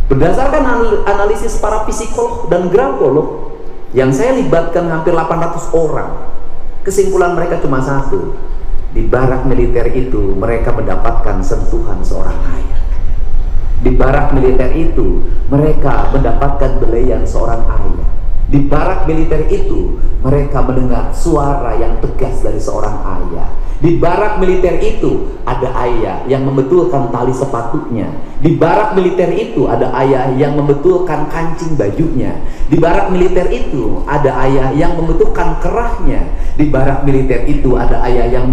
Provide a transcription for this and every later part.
Berdasarkan analisis para psikolog dan grafolog yang saya libatkan hampir 800 orang, kesimpulan mereka cuma satu: di barak militer itu mereka mendapatkan sentuhan seorang ayah. Di barak militer itu mereka mendapatkan belayan seorang ayah. Di barak militer itu mereka mendengar suara yang tegas dari seorang ayah. Di barak militer itu ada ayah yang membetulkan tali sepatunya. Di barak militer itu ada ayah yang membetulkan kancing bajunya. Di barak militer itu ada ayah yang membetulkan kerahnya. Di barak militer itu ada ayah yang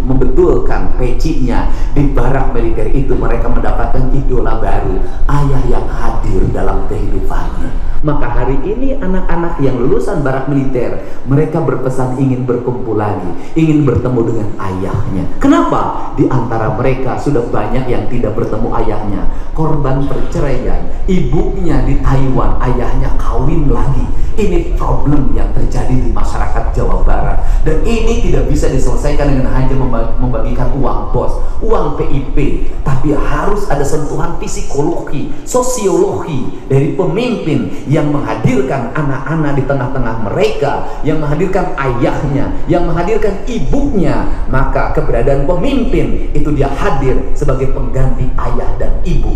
membetulkan pecinya. Di barak militer itu mereka mendapatkan idola baru, ayah yang hadir dalam kehidupannya. Maka hari ini anak-anak yang lulusan barak militer, mereka berpesan ingin berkumpul lagi, ingin bertemu dengan ayahnya. Kenapa? Di antara mereka sudah banyak yang tidak bertemu ayahnya, korban perceraian, ibunya di Taiwan, ayahnya kawin lagi. Ini problem yang terjadi di masyarakat Jawa Barat, dan ini tidak bisa diselesaikan dengan hanya membagikan uang bos, uang PIP, tapi harus ada sentuhan psikologi, sosiologi dari pemimpin yang menghadirkan anak-anak di tengah-tengah mereka, yang menghadirkan ayahnya, yang menghadirkan ibunya. Maka keberadaan pemimpin itu dia hadir sebagai pengganti ayah dan ibu.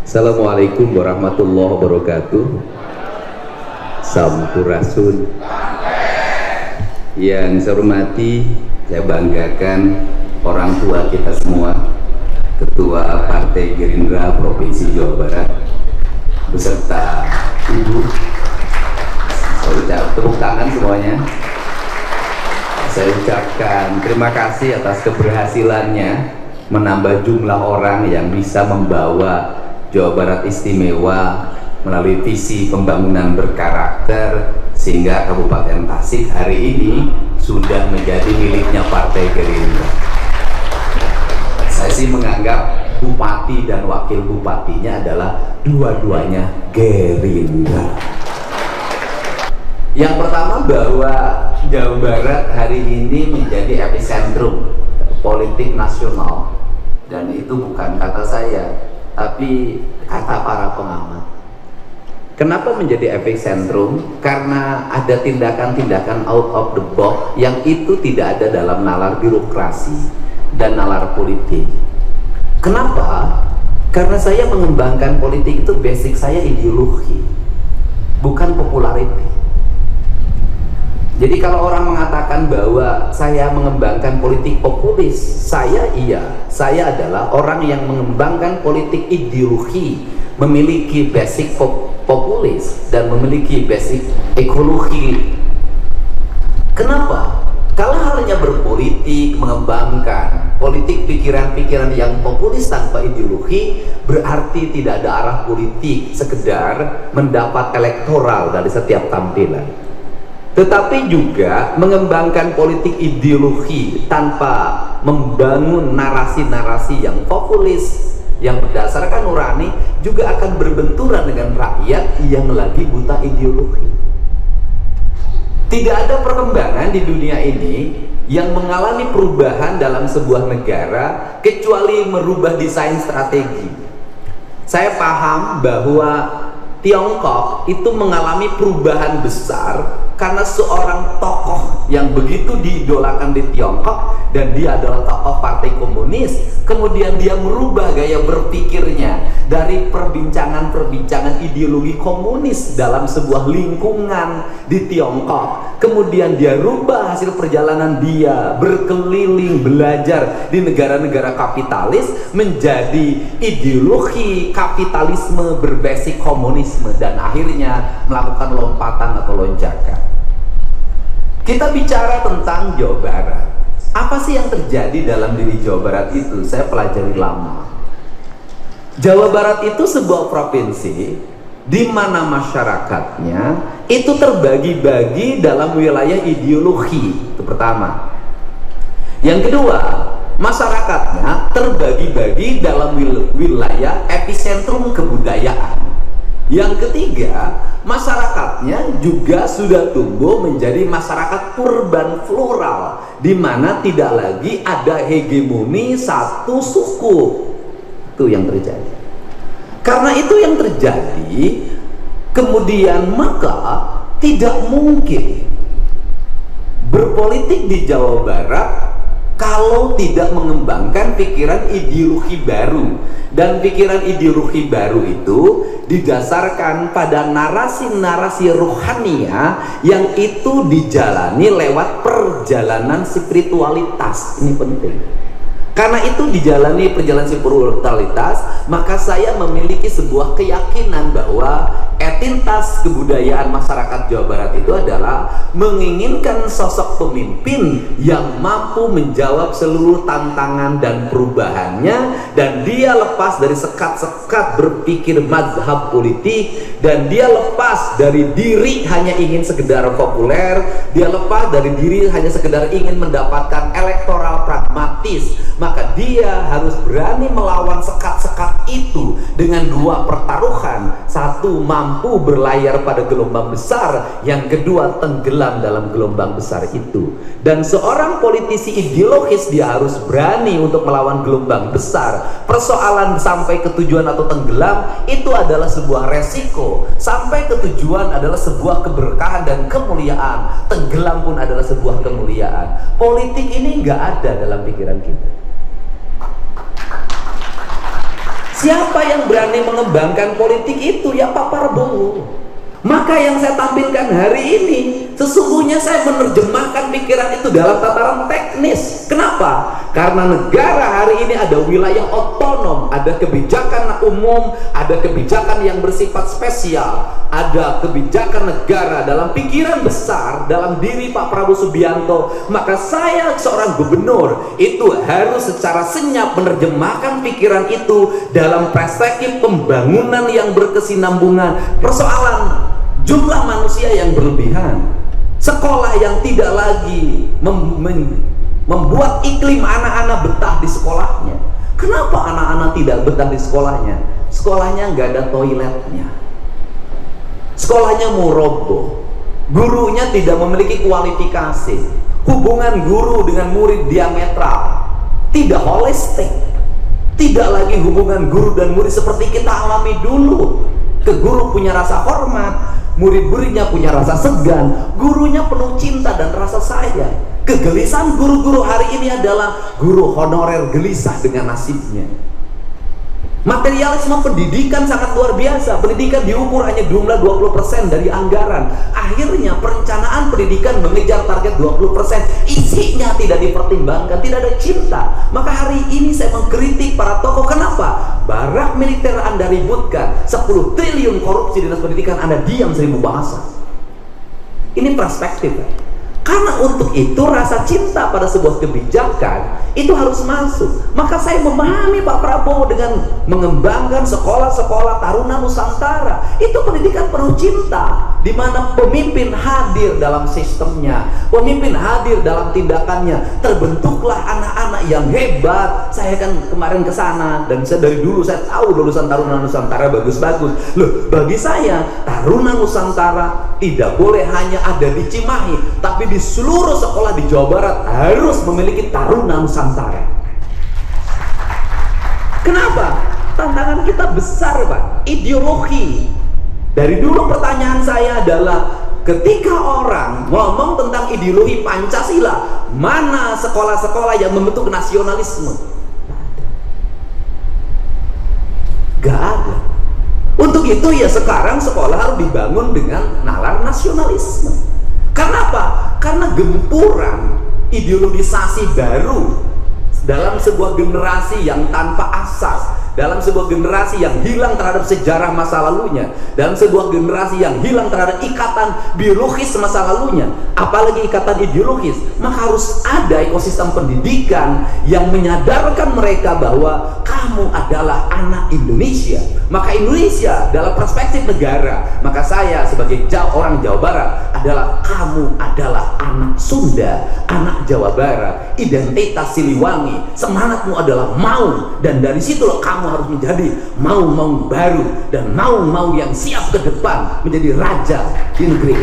Assalamualaikum warahmatullahi wabarakatuh. Sampurasun. Yang saya hormati, saya banggakan orang tua kita semua, Ketua Partai Gerindra Provinsi Jawa Barat beserta Ibu. Saya ucap tepuk tangan semuanya. Saya ucapkan terima kasih atas keberhasilannya menambah jumlah orang yang bisa membawa Jawa Barat istimewa melalui visi pembangunan berkarakter, sehingga Kabupaten Tasik hari ini sudah menjadi miliknya Partai Gerindra. Saya sih menganggap bupati dan wakil bupatinya adalah dua-duanya Gerindra. Yang pertama, bahwa Jawa Barat hari ini menjadi epicentrum politik nasional, dan itu bukan kata saya, tapi kata para pengamat. Kenapa menjadi epicentrum? Karena ada tindakan-tindakan out of the box yang itu tidak ada dalam nalar birokrasi dan nalar politik. Kenapa? Karena saya mengembangkan politik itu basic saya ideologi, bukan popularity. Jadi kalau orang mengatakan bahwa saya mengembangkan politik populis, saya adalah orang yang mengembangkan politik ideologi, memiliki basic populis dan memiliki basic ekologi. Kenapa? Kalau halnya berpolitik, mengembangkan politik pikiran-pikiran yang populis tanpa ideologi, berarti tidak ada arah politik, sekedar mendapat elektoral dari setiap tampilan. Tetapi juga mengembangkan politik ideologi tanpa membangun narasi-narasi yang populis, yang berdasarkan nurani, juga akan berbenturan dengan rakyat yang lagi buta ideologi. Tidak ada perkembangan di dunia ini yang mengalami perubahan dalam sebuah negara kecuali merubah desain strategi. Saya paham bahwa Tiongkok itu mengalami perubahan besar karena seorang tokoh yang begitu diidolakan di Tiongkok, dan dia adalah tokoh partai komunis. Kemudian dia merubah gaya berpikirnya dari perbincangan-perbincangan ideologi komunis dalam sebuah lingkungan di Tiongkok. Kemudian dia rubah hasil perjalanan dia berkeliling belajar di negara-negara kapitalis menjadi ideologi kapitalisme berbasis komunisme, dan akhirnya melakukan lompatan atau lonjakan. Kita bicara tentang Jawa Barat. Apa sih yang terjadi dalam diri Jawa Barat itu? Saya pelajari lama. Jawa Barat itu sebuah provinsi di mana masyarakatnya itu terbagi-bagi dalam wilayah ideologi. Itu pertama. Yang kedua, masyarakatnya terbagi-bagi dalam wilayah epicentrum kebudayaan. Yang ketiga, masyarakatnya juga sudah tumbuh menjadi masyarakat urban plural, di mana tidak lagi ada hegemoni satu suku. Itu yang terjadi. Karena itu yang terjadi, kemudian maka tidak mungkin berpolitik di Jawa Barat kalau tidak mengembangkan pikiran ideologi baru. Dan pikiran ideologi baru itu didasarkan pada narasi-narasi rohania yang itu dijalani lewat perjalanan spiritualitas. Ini penting. Karena itu dijalani perjalanan spiritualitas, maka saya memiliki sebuah keyakinan bahwa entitas kebudayaan masyarakat Jawa Barat itu adalah menginginkan sosok pemimpin yang mampu menjawab seluruh tantangan dan perubahannya, dan dia lepas dari sekat-sekat berpikir mazhab politik, dan dia lepas dari diri hanya ingin sekedar populer, dia lepas dari diri hanya sekedar ingin mendapatkan elektoral pragmatis. Maka dia harus berani melawan sekat-sekat itu dengan dua pertaruhan. Satu, mampu berlayar pada gelombang besar. Yang kedua, tenggelam dalam gelombang besar itu. Dan seorang politisi ideologis, dia harus berani untuk melawan gelombang besar. Persoalan sampai ke tujuan atau tenggelam itu adalah sebuah resiko. Sampai ke tujuan adalah sebuah keberkahan dan kemuliaan. Tenggelam pun adalah sebuah kemuliaan. Politik ini nggak ada dalam pikiran kita. Siapa yang berani mengembangkan politik itu? Ya Pak Prabowo. Maka yang saya tampilkan hari ini, sesungguhnya saya menerjemahkan pikiran itu dalam tataran teknis. Kenapa? Karena negara hari ini ada wilayah otonom, ada kebijakan umum, ada kebijakan yang bersifat spesial, ada kebijakan negara dalam pikiran besar dalam diri Pak Prabowo Subianto. Maka saya seorang gubernur itu harus secara senyap menerjemahkan pikiran itu dalam perspektif pembangunan yang berkesinambungan. Persoalan jumlah manusia yang berlebihan, sekolah yang tidak lagi membuat iklim anak-anak betah di sekolahnya. Kenapa anak-anak tidak betah di sekolahnya? Sekolahnya nggak ada toiletnya, sekolahnya mau roboh, gurunya tidak memiliki kualifikasi, hubungan guru dengan murid diametral, tidak holistik, tidak lagi hubungan guru dan murid seperti kita alami dulu. Ke guru punya rasa hormat, murid-muridnya punya rasa segan, gurunya penuh cinta dan rasa sayang. Kegelisahan guru-guru hari ini adalah guru honorer gelisah dengan nasibnya. Materialisme pendidikan sangat luar biasa. Pendidikan diukur hanya jumlah 20% dari anggaran. Akhirnya perencanaan pendidikan mengejar target 20%. Isinya tidak dipertimbangkan, tidak ada cinta. Maka hari ini saya mengkritik para tokoh. Kenapa? Barak militer Anda ributkan, 10 triliun korupsi dinas pendidikan, Anda diam 1000 bahasa. Ini perspektif. Karena untuk itu rasa cinta pada sebuah kebijakan itu harus masuk. Maka saya memahami Pak Prabowo dengan mengembangkan sekolah-sekolah Taruna Nusantara. Itu pendidikan penuh cinta, di mana pemimpin hadir dalam sistemnya, pemimpin hadir dalam tindakannya. Terbentuklah anak-anak yang hebat. Saya kan kemarin ke sana dan saya dari dulu saya tahu lulusan Taruna Nusantara bagus-bagus. Loh, bagi saya Taruna Nusantara tidak boleh hanya ada di Cimahi, tapi di seluruh sekolah di Jawa Barat harus memiliki Taruna Nusantara. Kenapa? Tantangan kita besar, Pak. Ideologi. Dari dulu pertanyaan saya adalah, ketika orang ngomong tentang ideologi Pancasila, mana sekolah-sekolah yang membentuk nasionalisme? Gak ada. Untuk itu ya sekarang sekolah harus dibangun dengan nalar nasionalisme. Kenapa? Karena gempuran ideologisasi baru dalam sebuah generasi yang tanpa asas, dalam sebuah generasi yang hilang terhadap sejarah masa lalunya, dalam sebuah generasi yang hilang terhadap ikatan biologis masa lalunya, apalagi ikatan ideologis. Maka harus ada ekosistem pendidikan yang menyadarkan mereka bahwa kamu adalah anak Indonesia. Maka Indonesia dalam perspektif negara, maka saya sebagai orang Jawa Barat adalah kamu adalah anak Sunda, anak Jawa Barat, identitas Siliwangi, semangatmu adalah mau, dan dari situlah kamu harus menjadi mau baru dan mau yang siap ke depan menjadi raja di negeri.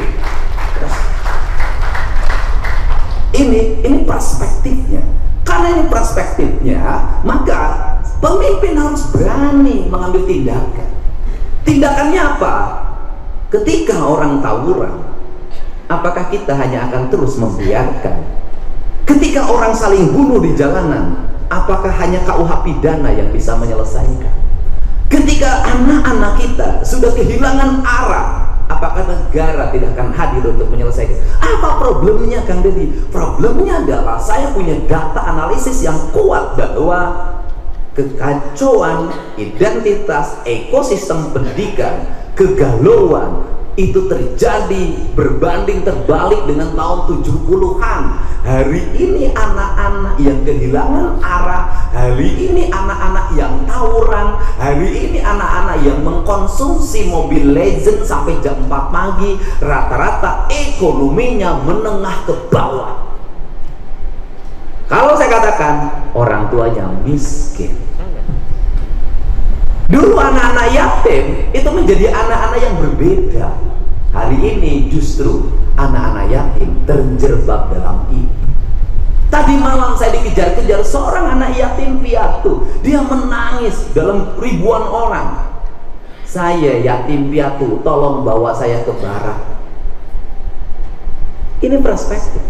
Ini perspektifnya. Karena ini perspektifnya, maka pemimpin harus berani mengambil tindakan. Tindakannya apa? Ketika orang tawuran, apakah kita hanya akan terus membiarkan? Ketika orang saling bunuh di jalanan, apakah hanya KUH pidana yang bisa menyelesaikan? Ketika anak-anak kita sudah kehilangan arah, apakah negara tidak akan hadir untuk menyelesaikan? Apa problemnya, Kang Deddy? Problemnya adalah saya punya data analisis yang kuat bahwa kekacauan identitas ekosistem pendidikan, kegalauan itu terjadi berbanding terbalik dengan tahun 70-an. Hari ini anak-anak yang kehilangan arah, hari ini anak-anak yang tawuran, hari ini anak-anak yang mengkonsumsi Mobile Legends sampai jam 4 pagi, rata-rata ekonominya menengah ke bawah. Kalau saya katakan orang tuanya miskin. Dulu anak-anak yatim itu menjadi anak-anak yang berbeda. Hari ini justru anak-anak yatim terjebak dalam itu. Tadi malam saya dikejar-kejar seorang anak yatim piatu. Dia menangis dalam ribuan orang. Saya yatim piatu, tolong bawa saya ke barat. Ini perspektif.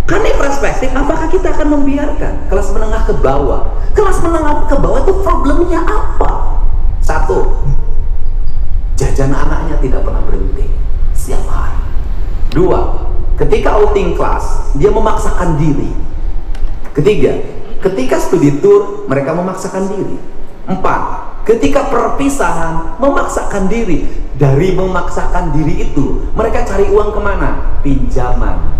Karena perspektif, apakah kita akan membiarkan kelas menengah ke bawah? Kelas menengah ke bawah itu problemnya apa? Satu, jajan anaknya tidak pernah berhenti setiap hari. Dua, ketika outing kelas dia memaksakan diri. Ketiga, ketika studi tour mereka memaksakan diri. Empat, ketika perpisahan memaksakan diri. Dari memaksakan diri itu mereka cari uang kemana? Pinjaman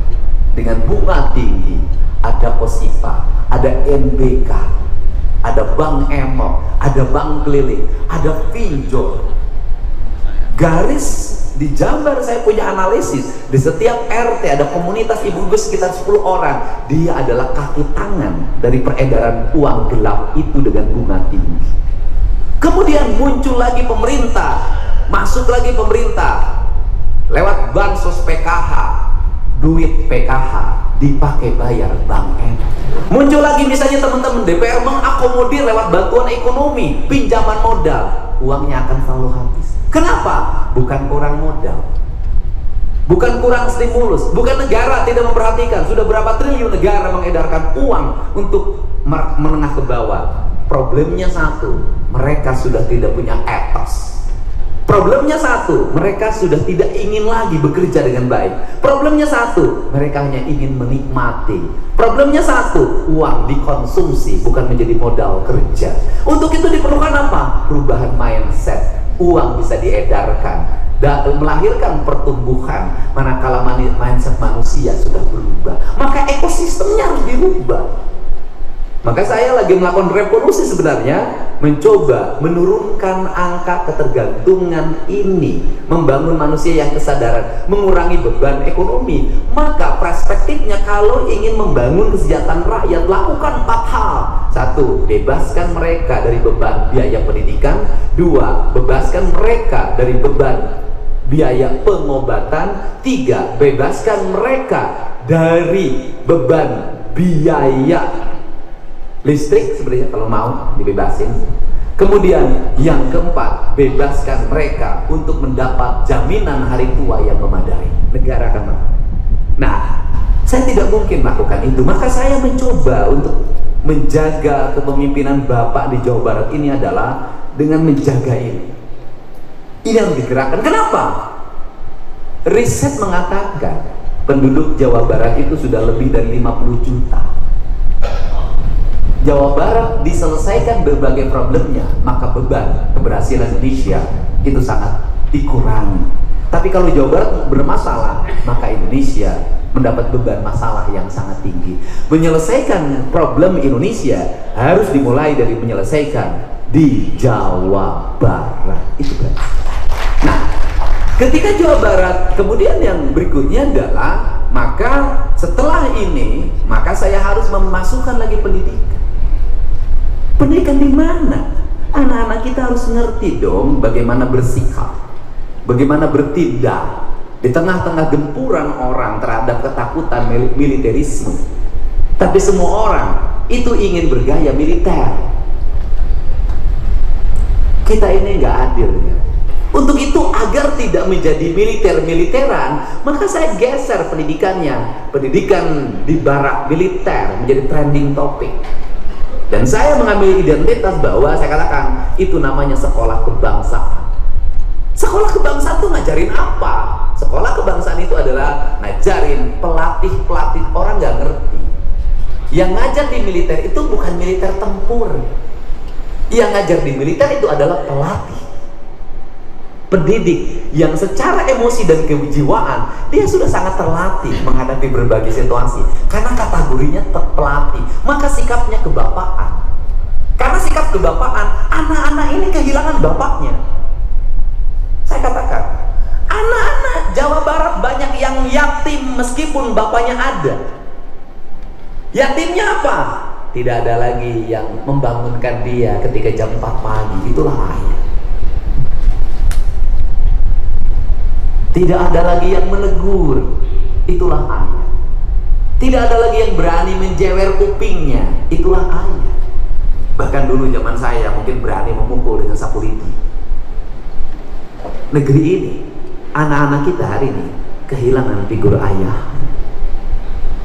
dengan bunga tinggi. Ada Posipa, ada NBK, ada Bank Emok, ada bank keliling, ada pinjol. Garis di Jambar saya punya analisis, di setiap RT ada komunitas ibu-ibu sekitar 10 orang. Dia adalah kaki tangan dari peredaran uang gelap itu dengan bunga tinggi. Kemudian muncul lagi pemerintah, masuk lagi pemerintah lewat bansos PKH, duit PKH dipakai bayar Bank Emok. Muncul lagi misalnya teman-teman DPR mengakomodir lewat bantuan ekonomi, pinjaman modal, uangnya akan selalu habis. Kenapa? Bukan kurang modal, bukan kurang stimulus, bukan negara tidak memperhatikan. Sudah berapa triliun negara mengedarkan uang untuk menengah ke bawah. Problemnya satu, mereka sudah tidak punya etos. Problemnya satu, mereka sudah tidak ingin lagi bekerja dengan baik. Problemnya satu, mereka hanya ingin menikmati. Problemnya satu, uang dikonsumsi bukan menjadi modal kerja. Untuk itu diperlukan apa? Perubahan mindset. Uang bisa diedarkan dan melahirkan pertumbuhan. Manakala mindset manusia sudah berubah, maka ekosistemnya harus dirubah. Maka saya lagi melakukan revolusi sebenarnya, mencoba menurunkan angka ketergantungan ini, membangun manusia yang kesadaran, mengurangi beban ekonomi. Maka perspektifnya kalau ingin membangun kesejahteraan rakyat, lakukan 4 hal. 1. Bebaskan mereka dari beban biaya pendidikan. 2. Bebaskan mereka dari beban biaya pengobatan. 3. Bebaskan mereka dari beban biaya listrik, sebenarnya kalau mau dibebasin. Kemudian yang keempat, bebaskan mereka untuk mendapat jaminan hari tua yang memadai. Negara akan mau. Nah, saya tidak mungkin melakukan itu. Maka saya mencoba untuk menjaga kepemimpinan Bapak di Jawa Barat ini adalah dengan menjaga ini. Ini harus digerakkan. Kenapa? Riset mengatakan penduduk Jawa Barat itu sudah lebih dari 50 juta. Jawa Barat diselesaikan berbagai problemnya, maka beban keberhasilan Indonesia itu sangat dikurangi. Tapi kalau Jawa Barat bermasalah, maka Indonesia mendapat beban masalah yang sangat tinggi. Menyelesaikan problem Indonesia harus dimulai dari menyelesaikan di Jawa Barat. Itu berarti. Nah, ketika Jawa Barat, kemudian yang berikutnya adalah, maka setelah ini, maka saya harus memasukkan lagi pendidikan. Pendidikan di mana? Anak-anak kita harus ngerti dong bagaimana bersikap, bagaimana bertindak di tengah-tengah gempuran orang terhadap ketakutan militerisme. Tapi semua orang itu ingin bergaya militer. Kita ini nggak adil ya. Untuk itu agar tidak menjadi militeran, maka saya geser pendidikannya. Pendidikan di barak militer menjadi trending topik. Dan saya mengambil identitas bahwa saya katakan itu namanya sekolah kebangsaan. Sekolah kebangsaan itu ngajarin apa? Sekolah kebangsaan itu adalah ngajarin pelatih orang nggak ngerti. Yang ngajar di militer itu bukan militer tempur. Yang ngajar di militer itu adalah pelatih, pendidik yang secara emosi dan kejiwaan dia sudah sangat terlatih menghadapi berbagai situasi. Karena kategorinya pelatih, maka sikapnya kebapaan. Karena sikap kebapaan, anak-anak ini kehilangan bapaknya. Saya katakan, anak-anak Jawa Barat banyak yang yatim meskipun bapaknya ada. Yatimnya apa? Tidak ada lagi yang membangunkan dia ketika jam 4 pagi. Itulah ayah. Tidak ada lagi yang menegur. Itulah ayah. Tidak ada lagi yang berani menjewer kupingnya. Itulah ayah. Bahkan dulu zaman saya mungkin berani memukul dengan sapu lidi. Negeri ini, anak-anak kita hari ini kehilangan figur ayah.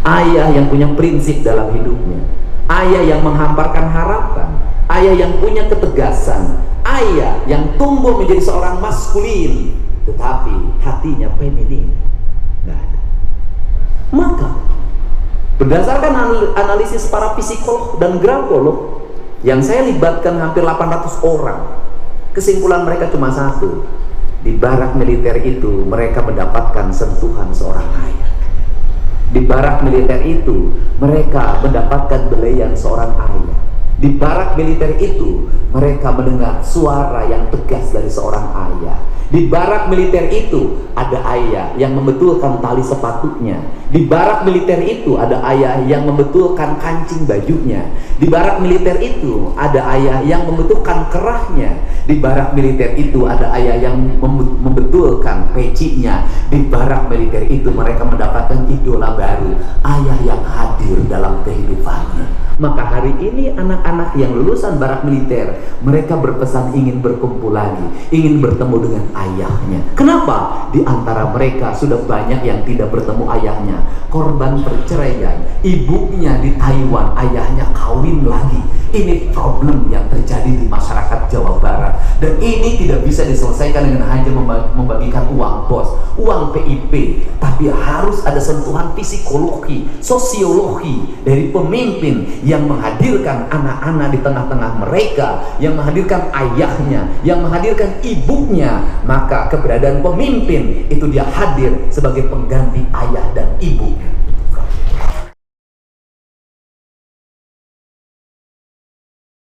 Ayah yang punya prinsip dalam hidupnya, ayah yang menghamparkan harapan, ayah yang punya ketegasan, ayah yang tumbuh menjadi seorang maskulin, tetapi hatinya feminin. Nggak ada. Maka berdasarkan analisis para psikolog dan grafolog yang saya libatkan hampir 800 orang, kesimpulan mereka cuma satu: di barak militer itu mereka mendapatkan sentuhan seorang ayah. Di barak militer itu mereka mendapatkan belayan seorang ayah. Di barak militer itu mereka mendengar suara yang tegas dari seorang ayah. Di barak militer itu ada ayah yang membetulkan tali sepatunya. Di barak militer itu ada ayah yang membetulkan kancing bajunya. Di barak militer itu ada ayah yang membetulkan kerahnya. Di barak militer itu ada ayah yang membetulkan pecinya. Di barak militer itu mereka mendapatkan idola baru, ayah yang hadir dalam kehidupannya. Maka hari ini anak-anak yang lulusan barak militer, mereka berpesan ingin berkumpul lagi, ingin bertemu dengan ayahnya. Kenapa? Di antara mereka sudah banyak yang tidak bertemu ayahnya, korban perceraian, ibunya di Taiwan, ayahnya kawin lagi. Ini problem yang terjadi di masyarakat Jawa Barat, dan ini tidak bisa diselesaikan dengan hanya membagikan uang bos, uang PIP, tapi harus ada sentuhan psikologi, sosiologi dari pemimpin yang menghadirkan anak-anak di tengah-tengah mereka, yang menghadirkan ayahnya, yang menghadirkan ibunya. Maka keberadaan pemimpin itu dia hadir sebagai pengganti ayah dan ibu.